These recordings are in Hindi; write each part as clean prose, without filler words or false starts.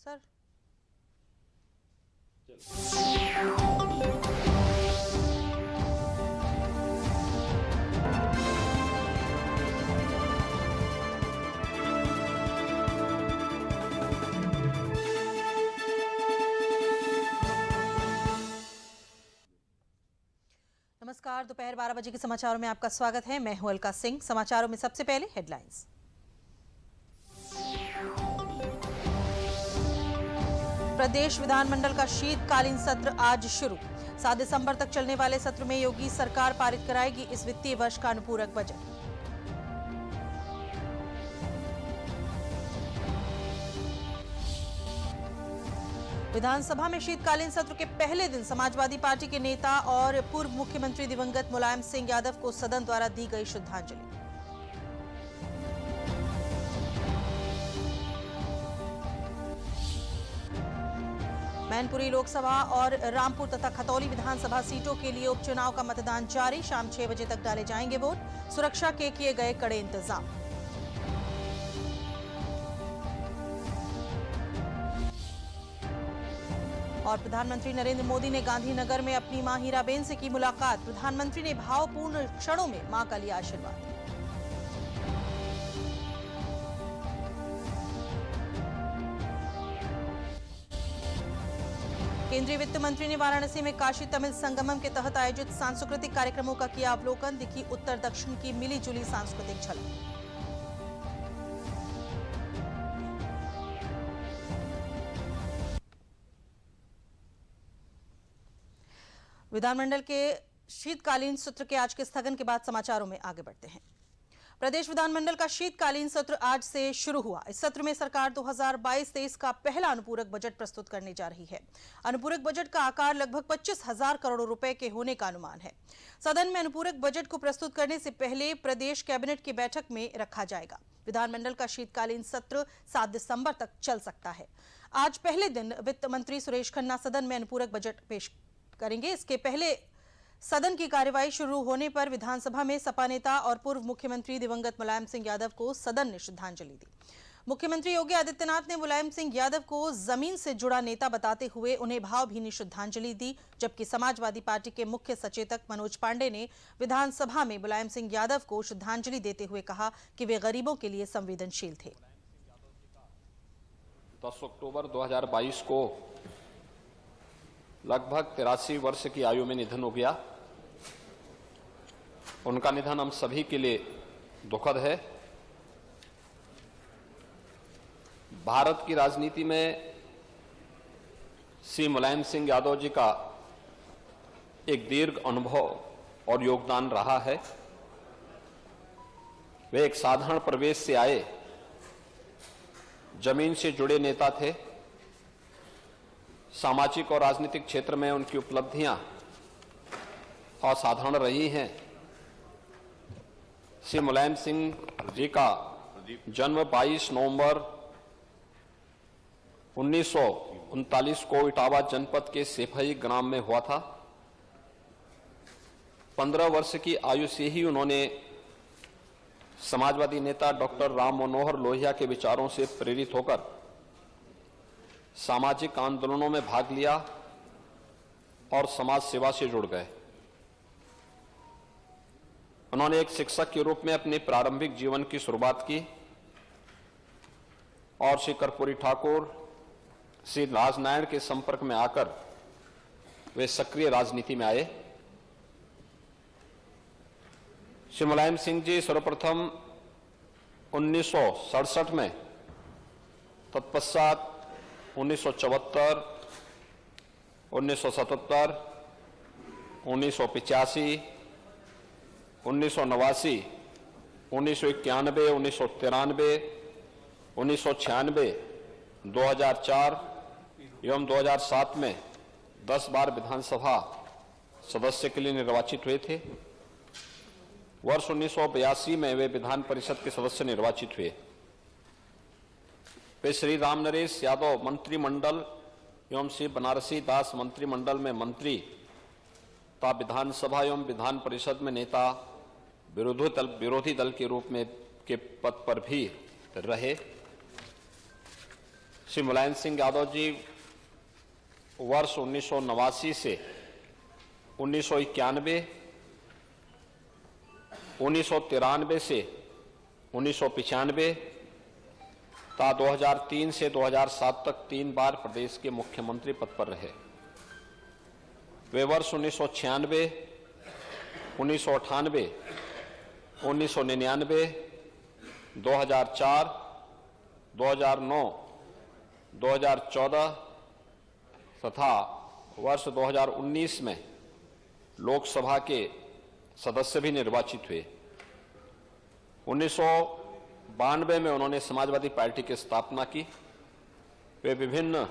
सर नमस्कार, दोपहर 12 बजे के समाचारों में आपका स्वागत है। मैं हूं अलका सिंह। समाचारों में सबसे पहले हेडलाइंस। प्रदेश विधानमंडल का शीतकालीन सत्र आज शुरू। 7 दिसंबर तक चलने वाले सत्र में योगी सरकार पारित कराएगी इस वित्तीय वर्ष का अनुपूरक बजट। विधानसभा में शीतकालीन सत्र के पहले दिन समाजवादी पार्टी के नेता और पूर्व मुख्यमंत्री दिवंगत मुलायम सिंह यादव को सदन द्वारा दी गई श्रद्धांजलि। मैनपुरी लोकसभा और रामपुर तथा खतौली विधानसभा सीटों के लिए उपचुनाव का मतदान जारी। शाम 6 बजे तक डाले जाएंगे वोट। सुरक्षा के किए गए कड़े इंतजाम। और प्रधानमंत्री नरेंद्र मोदी ने गांधीनगर में अपनी मां हीराबेन से की मुलाकात। प्रधानमंत्री ने भावपूर्ण क्षणों में मां का लिया आशीर्वाद। केंद्रीय वित्त मंत्री ने वाराणसी में काशी तमिल संगमम के तहत आयोजित सांस्कृतिक कार्यक्रमों का किया अवलोकन। दिखी उत्तर दक्षिण की मिली-जुली सांस्कृतिक झलक। विधानमंडल के शीतकालीन सत्र के आज के स्थगन के बाद समाचारों में आगे बढ़ते हैं। प्रदेश विधानमंडल का शीतकालीन सत्र आज से शुरू हुआ। इस सत्र में सरकार 2022-23 का पहला अनुपूरक बजट प्रस्तुत करने जा रही है। अनुपूरक बजट का आकार लगभग 25,000 करोड़ रुपए के होने का अनुमान है। सदन में अनुपूरक बजट को प्रस्तुत करने से पहले प्रदेश कैबिनेट की बैठक में रखा जाएगा। विधानमंडल का शीतकालीन सत्र 7 दिसंबर तक चल सकता है। आज पहले दिन वित्त मंत्री सुरेश खन्ना सदन में अनुपूरक बजट पेश करेंगे। इसके पहले सदन की कार्यवाही शुरू होने पर विधानसभा में सपा नेता और पूर्व मुख्यमंत्री दिवंगत मुलायम सिंह यादव को सदन ने श्रद्धांजलि दी। मुख्यमंत्री योगी आदित्यनाथ ने मुलायम सिंह यादव को जमीन से जुड़ा नेता बताते हुए उन्हें भावभीनी श्रद्धांजलि दी, जबकि समाजवादी पार्टी के मुख्य सचेतक मनोज पांडे ने विधानसभा में मुलायम सिंह यादव को श्रद्धांजलि देते हुए कहा कि वे गरीबों के लिए संवेदनशील थे। 10 अक्टूबर 2022 को लगभग 83 वर्ष की आयु में निधन हो गया। उनका निधन हम सभी के लिए दुखद है। भारत की राजनीति में श्री मुलायम सिंह यादव जी का एक दीर्घ अनुभव और योगदान रहा है। वे एक साधारण परिवेश से आए, जमीन से जुड़े नेता थे। सामाजिक और राजनीतिक क्षेत्र में उनकी उपलब्धियां असाधारण रही हैं। श्री मुलायम सिंह जी का जन्म 22 नवंबर 1939 को इटावा जनपद के सेफई ग्राम में हुआ था। 15 वर्ष की आयु से ही उन्होंने समाजवादी नेता डॉक्टर राम मनोहर लोहिया के विचारों से प्रेरित होकर सामाजिक आंदोलनों में भाग लिया और समाज सेवा से जुड़ गए। उन्होंने एक शिक्षक के रूप में अपने प्रारंभिक जीवन की शुरुआत की और श्री कर्पूरी ठाकुर, श्री राजनारायण के संपर्क में आकर वे सक्रिय राजनीति में आए। श्री मुलायम सिंह जी सर्वप्रथम 1967 में, तत्पश्चात 1974, 1977, 1985, 1989, 1991, 1993, 1996, 2004 एवं 2007 में 10 बार विधानसभा सदस्य के लिए निर्वाचित हुए थे। वर्ष 1982 में वे विधान परिषद के सदस्य निर्वाचित हुए। वे श्री राम नरेश यादव मंत्रिमंडल एवं श्री बनारसी दास मंत्रिमंडल में मंत्री तथा विधानसभा एवं विधान परिषद में नेता विरोधी दल के रूप में के पद पर भी रहे। श्री मुलायम सिंह यादव जी वर्ष 1989 से 1991, 1993 से 1995 तथा 2003 से 2007 तक 3 बार प्रदेश के मुख्यमंत्री पद पर रहे। वे वर्ष 1996, 1998, 1999, 2004, 2009, 2014 तथा वर्ष 2019 में लोकसभा के सदस्य भी निर्वाचित हुए। 1992 में उन्होंने समाजवादी पार्टी की स्थापना की। वे विभिन्न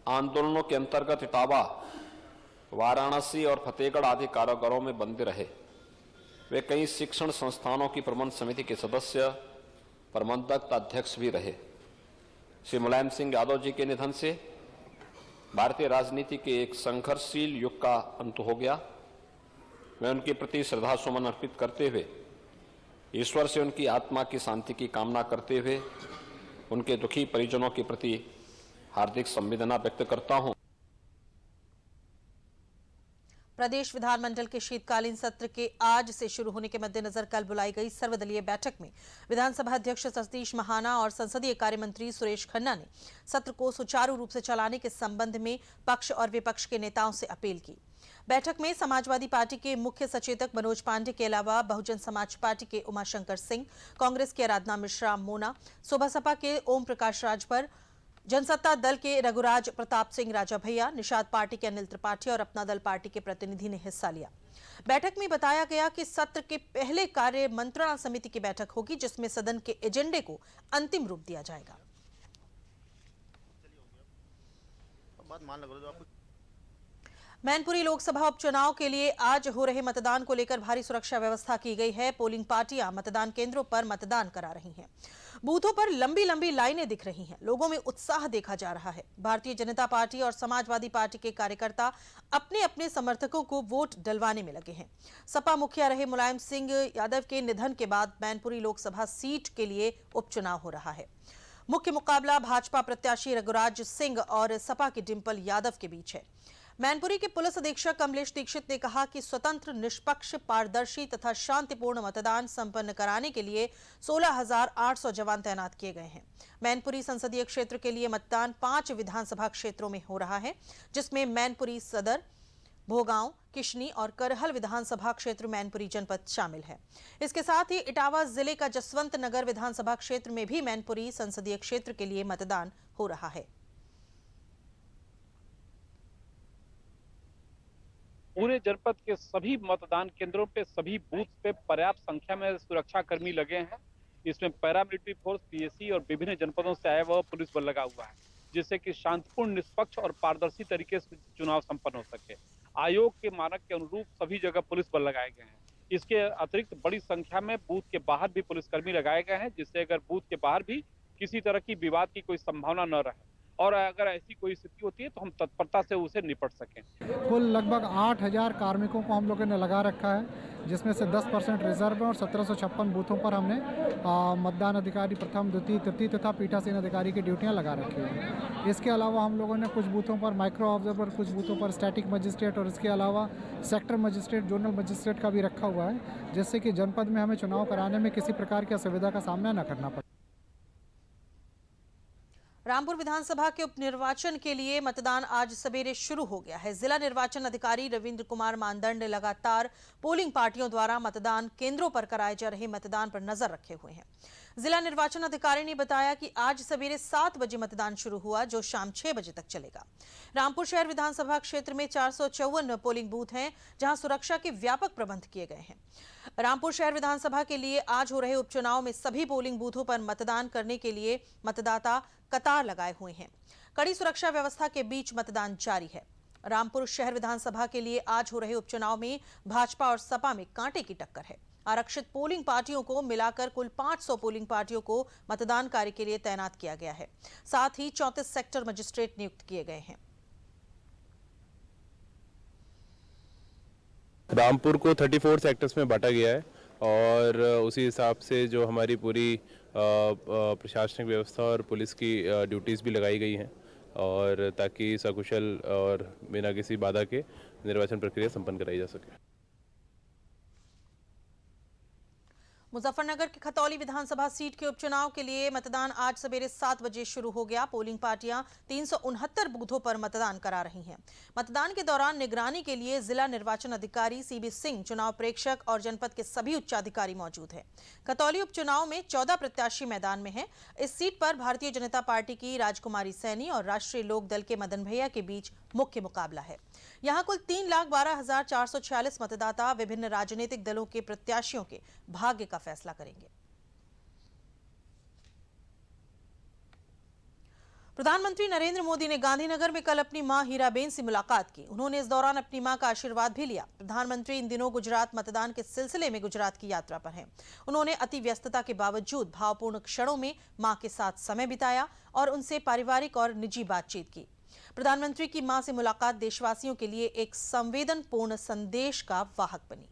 आंदोलनों के अंतर्गत इटावा, वाराणसी और फतेहगढ़ आदि कारागारों में बंद रहे। वे कई शिक्षण संस्थानों की प्रबंध समिति के सदस्य, प्रबंधक तथा अध्यक्ष भी रहे। श्री मुलायम सिंह यादव जी के निधन से भारतीय राजनीति के एक संघर्षशील युग का अंत हो गया। मैं उनके प्रति श्रद्धा सुमन अर्पित करते हुए ईश्वर से उनकी आत्मा की शांति की कामना करते हुए उनके दुखी परिजनों के प्रति हार्दिक संवेदना व्यक्त करता हूं। प्रदेश विधानमंडल के शीतकालीन सत्र के आज से शुरू होने के मद्देनजर कल बुलाई गई सर्वदलीय बैठक में विधानसभा अध्यक्ष सतीश महाना और संसदीय कार्य मंत्री सुरेश खन्ना ने सत्र को सुचारू रूप से चलाने के संबंध में पक्ष और विपक्ष के नेताओं से अपील की। बैठक में समाजवादी पार्टी के मुख्य सचेतक मनोज पांडे के अलावा बहुजन समाज पार्टी के उमाशंकर सिंह, कांग्रेस के आराधना मिश्रा मोना, सुबह सपा के ओम प्रकाश राजभर, जनसत्ता दल के रघुराज प्रताप सिंह राजा भैया, निषाद पार्टी के अनिल त्रिपाठी और अपना दल पार्टी के प्रतिनिधि ने हिस्सा लिया। बैठक में बताया गया कि सत्र के पहले कार्य मंत्रणा समिति की बैठक होगी, जिसमें सदन के एजेंडे को अंतिम रूप दिया जाएगा। मैनपुरी लोकसभा उपचुनाव के लिए आज हो रहे मतदान को लेकर भारी सुरक्षा व्यवस्था की गई है। पोलिंग पार्टियां मतदान केंद्रों पर मतदान करा रही हैं। बूथों पर लंबी लंबी लाइनें दिख रही हैं। लोगों में उत्साह देखा जा रहा है। भारतीय जनता पार्टी और समाजवादी पार्टी के कार्यकर्ता अपने अपने समर्थकों को वोट डलवाने में लगे हैं। सपा मुखिया रहे मुलायम सिंह यादव के निधन के बाद मैनपुरी लोकसभा सीट के लिए उपचुनाव हो रहा है। मुख्य मुकाबला भाजपा प्रत्याशी रघुराज सिंह और सपा की डिंपल यादव के बीच है। मैनपुरी के पुलिस अधीक्षक कमलेश दीक्षित ने कहा कि स्वतंत्र, निष्पक्ष, पारदर्शी तथा शांतिपूर्ण मतदान संपन्न कराने के लिए 16,800 जवान तैनात किए गए हैं। मैनपुरी संसदीय क्षेत्र के लिए मतदान 5 विधानसभा क्षेत्रों में हो रहा है, जिसमें मैनपुरी सदर, भोगांव, किशनी और करहल विधानसभा क्षेत्र मैनपुरी जनपद शामिल है। इसके साथ ही इटावा जिले का जसवंत नगर विधानसभा क्षेत्र में भी मैनपुरी संसदीय क्षेत्र के लिए मतदान हो रहा है। पूरे जनपद के सभी मतदान केंद्रों पे, सभी बूथ पे पर्याप्त संख्या में सुरक्षा कर्मी लगे हैं। इसमें पैरामिलिट्री फोर्स, पीएसी और विभिन्न जनपदों से आया हुआ पुलिस बल लगा हुआ है, जिससे कि शांतिपूर्ण, निष्पक्ष और पारदर्शी तरीके से चुनाव संपन्न हो सके। आयोग के मानक के अनुरूप सभी जगह पुलिस बल लगाए गए हैं। इसके अतिरिक्त बड़ी संख्या में बूथ के बाहर भी पुलिसकर्मी लगाए गए हैं, जिससे अगर बूथ के बाहर भी किसी तरह की विवाद की कोई संभावना न रहे और अगर ऐसी कोई स्थिति होती है तो हम तत्परता से उसे निपट सकें। कुल लगभग 8,000 कार्मिकों को हम लोगों ने लगा रखा है, जिसमें से 10% रिजर्व है और 1756 बूथों पर हमने मतदान अधिकारी प्रथम, द्वितीय, तृतीय तथा पीठासीन अधिकारी की ड्यूटियां लगा रखी हैं। इसके अलावा हम लोगों ने कुछ बूथों पर माइक्रो ऑब्जर्वर, कुछ बूथों पर स्टैटिक मजिस्ट्रेट और इसके अलावा सेक्टर मजिस्ट्रेट, जोनल मजिस्ट्रेट का भी रखा हुआ है, जिससे कि जनपद में हमें चुनाव कराने में किसी प्रकार की असुविधा का सामना न करना पड़े। रामपुर विधानसभा के उपनिर्वाचन के लिए मतदान आज सवेरे शुरू हो गया है। जिला निर्वाचन अधिकारी रविंद्र कुमार मानदंड लगातार पोलिंग पार्टियों द्वारा मतदान केंद्रों पर कराए जा रहे मतदान पर नजर रखे हुए हैं। जिला निर्वाचन अधिकारी ने बताया कि आज सवेरे 7 बजे मतदान शुरू हुआ, जो शाम 6 बजे तक चलेगा। रामपुर शहर विधानसभा क्षेत्र में 454 पोलिंग बूथ हैं, जहां सुरक्षा के व्यापक प्रबंध किए गए हैं। रामपुर शहर विधानसभा के लिए आज हो रहे उपचुनाव में सभी पोलिंग बूथों पर मतदान करने के लिए मतदाता कतार लगाए हुए हैं। कड़ी सुरक्षा व्यवस्था के बीच मतदान जारी है। रामपुर शहर विधानसभा के लिए आज हो रहे उपचुनाव में भाजपा और सपा में कांटे की टक्कर है। आरक्षित पोलिंग पार्टियों को मिलाकर कुल 500 पोलिंग पार्टियों को मतदान कार्य के लिए तैनात किया गया है। साथ ही 34 सेक्टर मजिस्ट्रेट नियुक्त किए गए हैं। रामपुर को 34 सेक्टर्स में बांटा गया है और उसी हिसाब से जो हमारी पूरी प्रशासनिक व्यवस्था और पुलिस की ड्यूटीज़ भी लगाई गई हैं और ताकि सकुशल और बिना किसी बाधा के निर्वाचन प्रक्रिया संपन्न कराई जा सके। मुजफ्फरनगर की खतौली विधानसभा सीट के उपचुनाव के लिए मतदान आज सवेरे 7 बजे शुरू हो गया। पोलिंग पार्टियां 369 बूथों पर मतदान करा रही हैं। मतदान के दौरान निगरानी के लिए जिला निर्वाचन अधिकारी सीबी सिंह, चुनाव प्रेक्षक और जनपद के सभी उच्चाधिकारी मौजूद हैं। खतौली उपचुनाव में 14 प्रत्याशी मैदान में हैं। इस सीट पर भारतीय जनता पार्टी की राजकुमारी सैनी और राष्ट्रीय लोक दल के मदन भैया के बीच मुख्य मुकाबला है। यहां कुल 3,12,446 मतदाता विभिन्न राजनीतिक दलों के प्रत्याशियों के भाग्य का फैसला करेंगे। प्रधानमंत्री नरेंद्र मोदी ने गांधीनगर में कल अपनी मां हीराबेन से मुलाकात की। उन्होंने इस दौरान अपनी मां का आशीर्वाद भी लिया। प्रधानमंत्री इन दिनों गुजरात मतदान के सिलसिले में गुजरात की यात्रा पर हैं। उन्होंने अति व्यस्तता के बावजूद भावपूर्ण क्षणों में मां के साथ समय बिताया और उनसे पारिवारिक और निजी बातचीत की। प्रधानमंत्री की मां से मुलाकात देशवासियों के लिए एक संवेदनपूर्ण संदेश का वाहक बनी।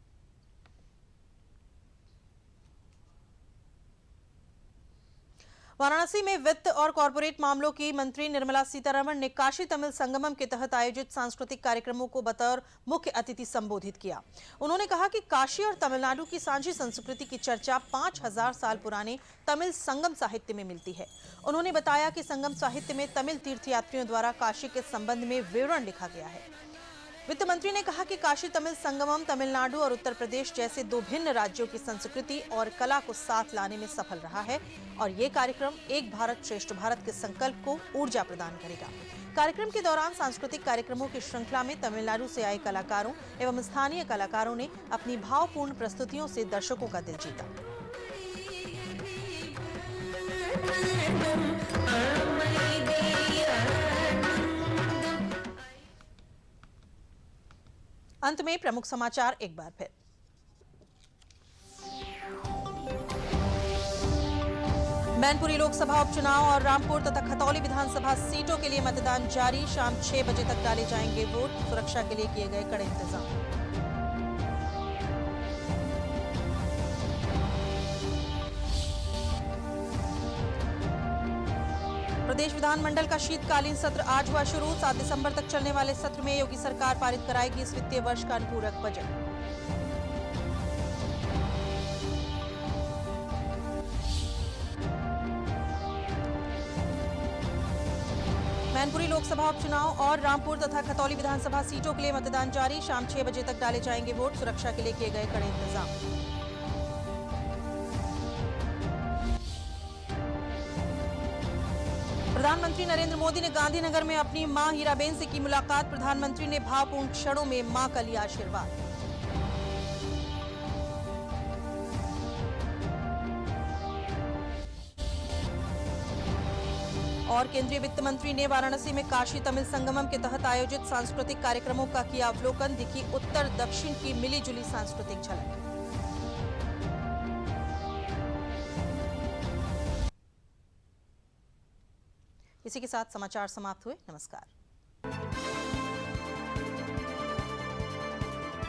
वाराणसी में वित्त और कॉरपोरेट मामलों की मंत्री निर्मला सीतारमण ने काशी तमिल संगमम के तहत आयोजित सांस्कृतिक कार्यक्रमों को बतौर मुख्य अतिथि संबोधित किया। उन्होंने कहा कि काशी और तमिलनाडु की साझी संस्कृति की चर्चा 5000 साल पुराने तमिल संगम साहित्य में मिलती है। उन्होंने बताया कि संगम साहित्य में तमिल तीर्थयात्रियों द्वारा काशी के संबंध में विवरण लिखा गया है। वित्त मंत्री ने कहा कि काशी तमिल संगमम तमिलनाडु और उत्तर प्रदेश जैसे दो भिन्न राज्यों की संस्कृति और कला को साथ लाने में सफल रहा है और ये कार्यक्रम एक भारत श्रेष्ठ भारत के संकल्प को ऊर्जा प्रदान करेगा। कार्यक्रम के दौरान सांस्कृतिक कार्यक्रमों की श्रृंखला में तमिलनाडु से आए कलाकारों एवं स्थानीय कलाकारों ने अपनी भावपूर्ण प्रस्तुतियों से दर्शकों का दिल जीता। अंत में प्रमुख समाचार एक बार फिर। मैनपुरी लोकसभा उपचुनाव और रामपुर तथा खतौली विधानसभा सीटों के लिए मतदान जारी। शाम 6 बजे तक डाले जाएंगे वोट। सुरक्षा के लिए किए गए कड़े इंतजाम। प्रदेश विधानमंडल का शीतकालीन सत्र आज हुआ शुरू। 7 दिसंबर तक चलने वाले सत्र में योगी सरकार पारित कराएगी इस वित्तीय वर्ष का अनुपूरक बजट। मैनपुरी लोकसभा उपचुनाव और रामपुर तथा खतौली विधानसभा सीटों के लिए मतदान जारी। शाम 6 बजे तक डाले जाएंगे वोट। सुरक्षा के लिए किए गए कड़े इंतजाम। प्रधानमंत्री नरेंद्र मोदी ने गांधीनगर में अपनी मां हीराबेन से की मुलाकात। प्रधानमंत्री ने भावपूर्ण क्षणों में मां का लिया आशीर्वाद। और केंद्रीय वित्त मंत्री ने वाराणसी में काशी तमिल संगमम के तहत आयोजित सांस्कृतिक कार्यक्रमों का किया अवलोकन। दिखी उत्तर दक्षिण की मिलीजुली सांस्कृतिक झलक। इसी के साथ समाचार समाप्त हुए। नमस्कार।